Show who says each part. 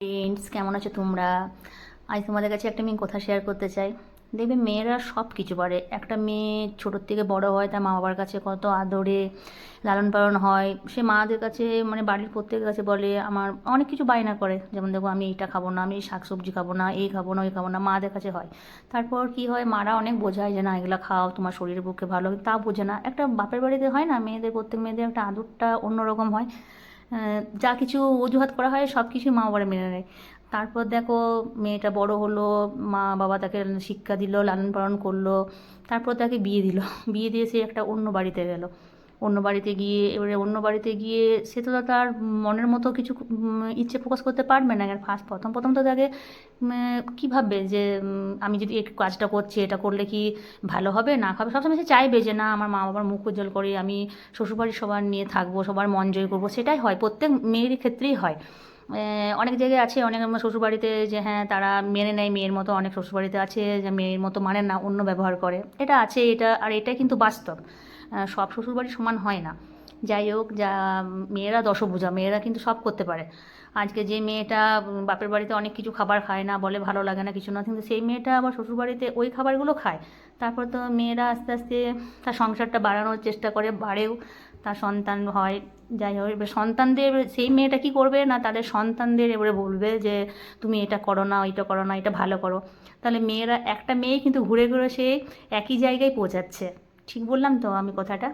Speaker 1: Friends, কেমন আছো তোমরা? আজ তোমাদের কাছে একটা আমি কথা শেয়ার করতে চাই। দেখবে মেয়েরা সব কিছু পারে। একটা মেয়ে ছোটোর থেকে বড় হয়, তার মা বাবার কাছে কত আদরে লালন পালন হয়, সে মাদের কাছে মানে বাড়ির প্রত্যেকের কাছে বলে আমার অনেক কিছু বায়না করে, যেমন দেখো আমি এইটা খাবো না, আমি এই শাকসবজি খাবো না, এই খাবো না, ওই খাবো না, মাদের কাছে হয়। তারপর কি হয়, মারা অনেক বোঝায় যে না এগুলো খাও, তোমার শরীরের পক্ষে ভালো, তা বোঝে না। একটা বাপের বাড়িতে হয় না, মেয়েদের প্রত্যেক মেয়েদের একটা আদরটা অন্যরকম হয়। যা কিছু অজুহাত করা হয় সব কিছুই মা বাবারা মেনে নেয়। তারপর দেখো মেয়েটা বড় হলো, মা বাবা তাকে শিক্ষা দিল, লালন পালন করলো, তারপর তাকে বিয়ে দিল। বিয়ে দিয়ে সে একটা অন্য বাড়িতে গেল। অন্য বাড়িতে গিয়ে এবারে অন্য বাড়িতে গিয়ে সে তো তার মনের মতো কিছু ইচ্ছে প্রকাশ করতে পারবে না। ফার্স্ট প্রথম প্রথম তো তাকে কী ভাববে যে আমি যদি এই কাজটা করছি, এটা করলে কি ভালো হবে না হবে, সবসময় সে চাইবে যে না আমার মা বাবার মুখ উজ্জ্বল করে আমি শ্বশুরবাড়ির সবার নিয়ে থাকবো, সবার মন জয় করবো। সেটাই হয়, প্রত্যেক মেয়েরই ক্ষেত্রেই হয়। অনেক জায়গায় আছে, অনেক আমার শ্বশুরবাড়িতে যে হ্যাঁ তারা মেনে নেয় মেয়ের মতো, অনেক শ্বশুরবাড়িতে আছে যে মেয়ের মতো মানে না, অন্য ব্যবহার করে। এটা আছে, এটা আর এটাই কিন্তু বাস্তব। সব শ্বশুরবাড়ি সমান হয় না। যাই হোক, যা মেয়েরা দশভুজা, মেয়েরা কিন্তু সব করতে পারে। আজকে যে মেয়েটা বাপের বাড়িতে অনেক কিছু খাবার খায় না, বলে ভালো লাগে না কিছু না, কিন্তু সেই মেয়েটা আবার শ্বশুরবাড়িতে ওই খাবারগুলো খায়। তারপর তো মেয়েরা আস্তে আস্তে তার সংসারটা বাড়ানোর চেষ্টা করে, বাড়েও, তার সন্তান হয়। যাই হোক, এবার সন্তানদের সেই মেয়েটা কী করবে না, তাদের সন্তানদের এবারে বলবে যে তুমি এটা করো না, ওইটা করো না, এটা ভালো করো। তাহলে মেয়েরা, একটা মেয়ে কিন্তু ঘুরে ঘুরে সেই একই জায়গায় পৌঁছাচ্ছে। ঠিক বললাম তো আমি কথাটা?